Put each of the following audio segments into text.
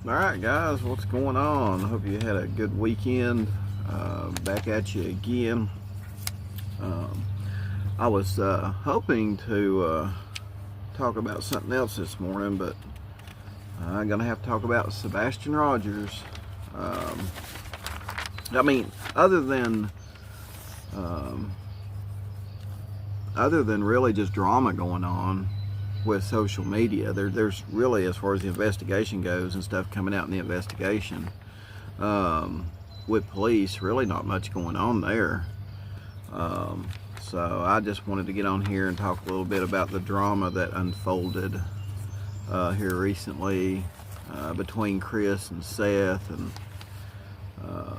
Alright guys, what's going on? I hope you had a good weekend. Back at you again. I was hoping to talk about something else this morning, but I'm going to have to talk about Sebastian Rogers. I mean, other than really just drama going on with social media, there's really, as far as the investigation goes and stuff coming out in the investigation with police, really not much going on there. So I just wanted to get on here and talk a little bit about the drama that unfolded here recently between Chris and Seth. And I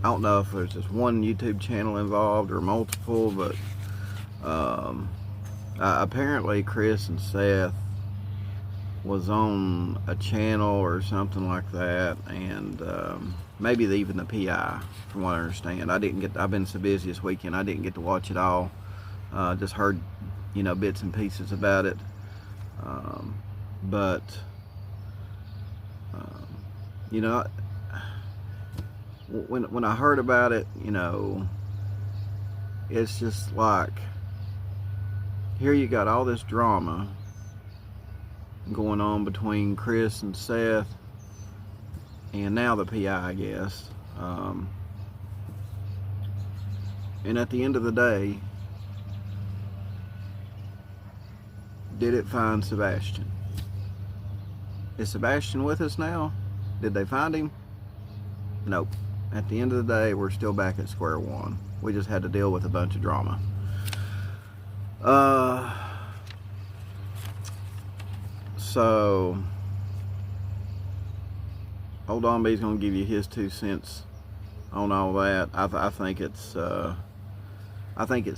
don't know if there's just one YouTube channel involved or multiple, but apparently Chris and Seth was on a channel or something like that, and maybe even the PI, from what I understand. I've been so busy this weekend, I didn't get to watch it all. Just heard, bits and pieces about it. But when I heard about it, it's just like, here you got all this drama going on between Chris and Seth, and now the PI, I guess. And at the end of the day, did it find Sebastian? Is Sebastian with us now? Did they find him? Nope. At the end of the day, we're still back at square one. We just had to deal with a bunch of drama. So Old Don B's gonna give you his 2 cents on all that. I think it's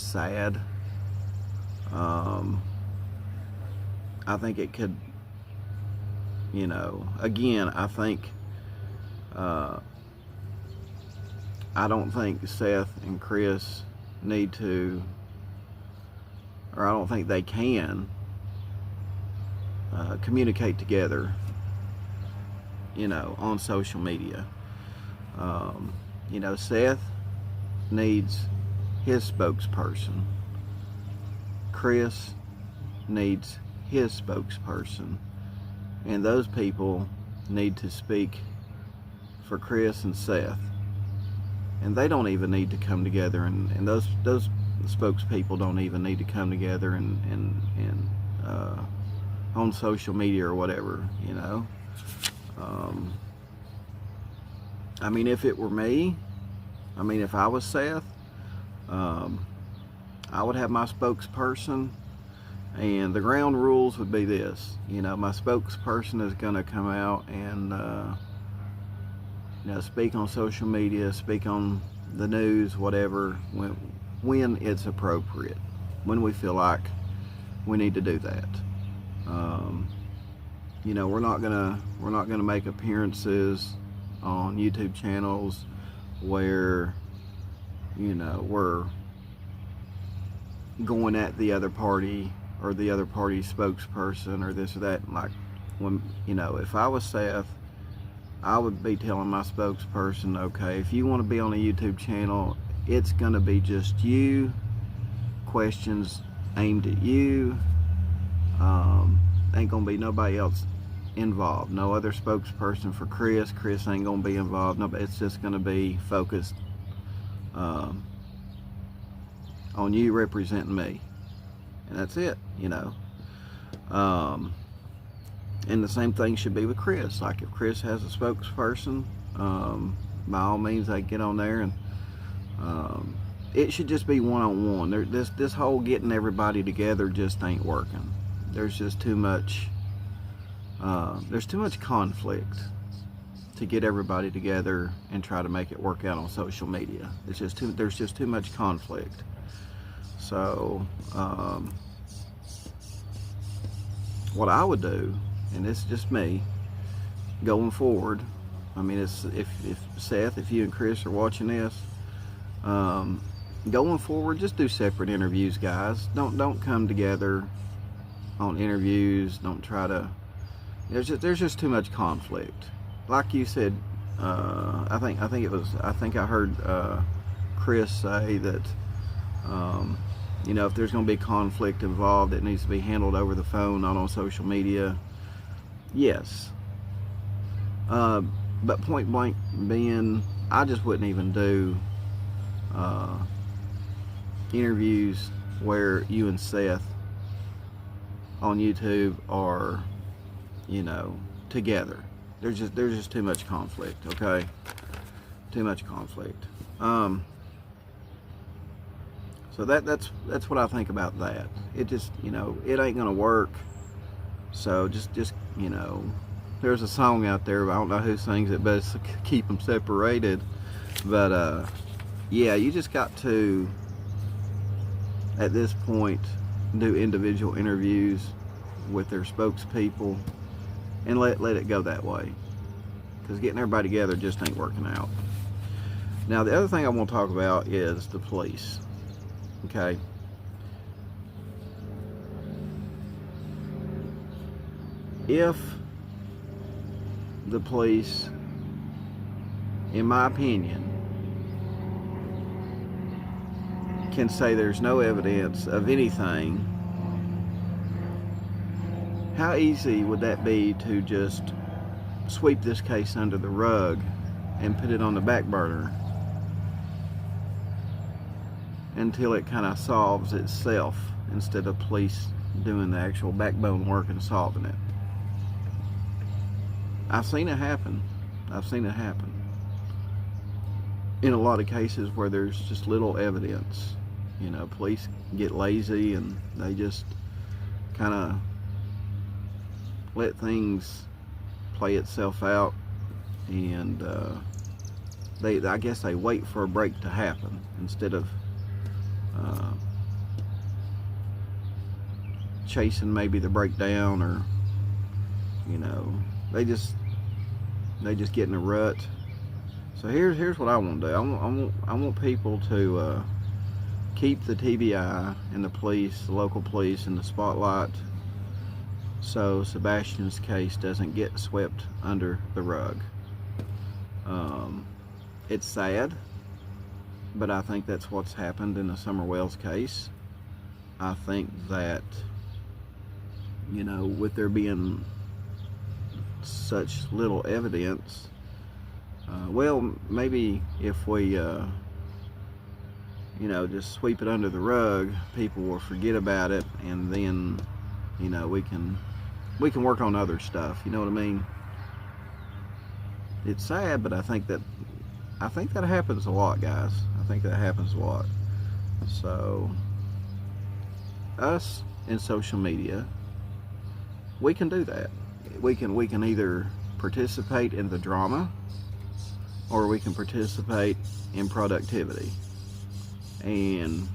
sad. I think it could, again, I don't think Seth and Chris need to, or I don't think they can communicate together, on social media. Seth needs his spokesperson. Chris needs his spokesperson. And those people need to speak for Chris and Seth. And they don't even need to come together, and those spokespeople don't even need to come together and on social media or whatever, I mean, if it were me, if I was Seth, I would have my spokesperson, and the ground rules would be this. My spokesperson is going to come out and speak on social media, speak on the news, whatever, when it's appropriate, when we feel like we need to do that. We're not gonna make appearances on YouTube channels where we're going at the other party or the other party's spokesperson or this or that. Like, when if I was Seth, I would be telling my spokesperson, okay, if you want to be on a YouTube channel, it's gonna be just you, questions aimed at you. Ain't gonna be nobody else involved. No other spokesperson for Chris. Chris ain't gonna be involved. No, it's just gonna be focused on you representing me, and that's it. And the same thing should be with Chris. Like, if Chris has a spokesperson, by all means, they get on there, and it should just be one-on-one. This whole getting everybody together just ain't working. There's just too much. There's too much conflict to get everybody together and try to make it work out on social media. There's just too much conflict. So what I would do, and this is just me, going forward, it's if Seth, if you and Chris are watching this, going forward, just do separate interviews, guys. Don't come together on interviews. Don't try to There's just too much conflict. Like you said, I think I heard Chris say that if there's going to be conflict involved, it needs to be handled over the phone, not on social media. Yes. But point blank being, I just wouldn't even do interviews where you and Seth on YouTube are, together. There's just too much conflict, okay? Too much conflict. So that's what I think about that. It just, it ain't gonna work. So just there's a song out there, I don't know who sings it, but it's Keep Them Separated. But yeah, you just got to, at this point, do individual interviews with their spokespeople and let it go that way, because getting everybody together just ain't working out. Now, the other thing I want to talk about is the police. Okay, if the police, in my opinion, can say there's no evidence of anything, how easy would that be to just sweep this case under the rug and put it on the back burner until it kind of solves itself, instead of police doing the actual backbone work and solving it? I've seen it happen. I've seen it happen in a lot of cases where there's just little evidence. Police get lazy and they just kind of let things play itself out, and I guess they wait for a break to happen instead of chasing maybe the breakdown, or they just get in a rut. So here's what I want to do. I want people to keep the TBI and the police, the local police, in the spotlight, so Sebastian's case doesn't get swept under the rug. It's sad, but I think that's what's happened in the Summer Wells case. I think that, with there being such little evidence, well, maybe if we just sweep it under the rug, people will forget about it, and then we can work on other stuff. You know what I mean? It's sad, but I think that happens a lot, guys. I think that happens a lot. So us in social media, we can do that. We can either participate in the drama, or we can participate in productivity. And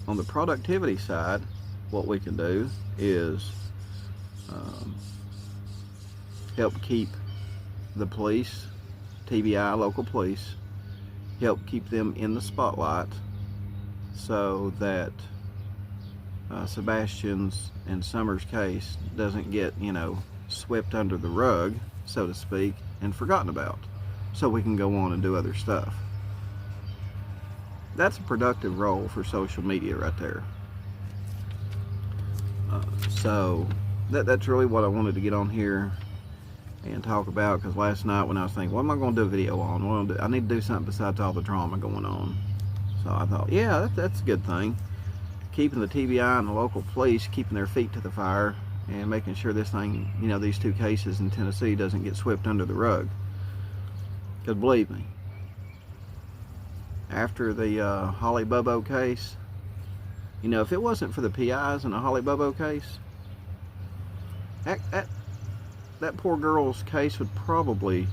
on the productivity side, what we can do is help keep the police, TBI, local police, help keep them in the spotlight, so that Sebastian's and Summer's case doesn't get, swept under the rug, so to speak, and forgotten about, so we can go on and do other stuff. That's a productive role for social media right there. So that's really what I wanted to get on here and talk about, because last night when I was thinking, what am I going to do a video on? I need to do something besides all the drama going on. So I thought, yeah, that's a good thing. Keeping the TBI and the local police, keeping their feet to the fire, and making sure this thing, these two cases in Tennessee doesn't get swept under the rug. Because believe me, after the Holly Bobo case, if it wasn't for the PIs in the Holly Bobo case, that poor girl's case would probably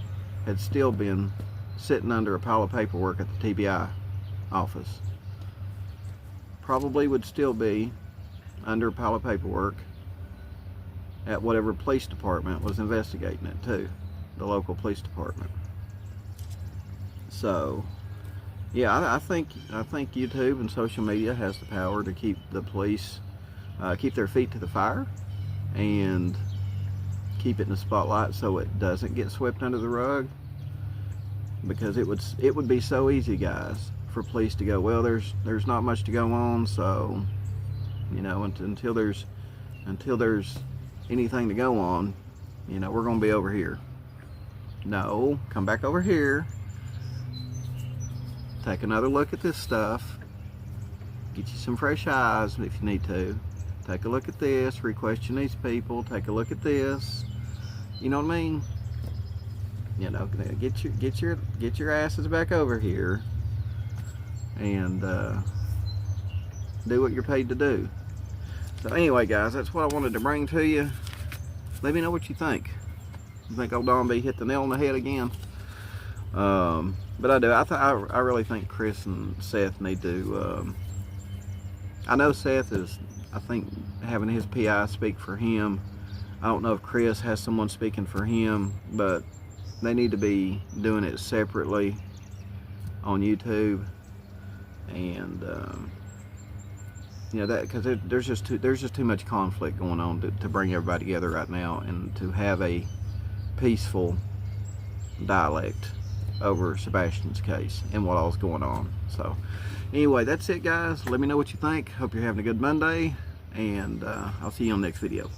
had still been sitting under a pile of paperwork at the TBI office. Probably would still be under a pile of paperwork at whatever police department was investigating it too, the local police department. So yeah, I think YouTube and social media has the power to keep the police, keep their feet to the fire, and keep it in the spotlight so it doesn't get swept under the rug, because it would be so easy, guys, for police to go, well, there's not much to go on, so you know, until there's anything to go on, you know, we're gonna be over here. No, come back over here, take another look at this stuff, get you some fresh eyes if you need to. Take a look at this, re-question these people, take a look at this. You know what I mean? You know, get your asses back over here and do what you're paid to do. So anyway, guys, that's what I wanted to bring to you. Let me know what you think. You think old Don B hit the nail on the head again? But I do. I really think Chris and Seth need to. I know Seth is, I think, having his PI speak for him. I don't know if Chris has someone speaking for him, but they need to be doing it separately on YouTube. And you know, that, because there's just too much conflict going on to bring everybody together right now and to have a peaceful dialect over Sebastian's case and what all's going on. So anyway, that's it, guys. Let me know what you think. Hope you're having a good Monday, and I'll see you on the next video.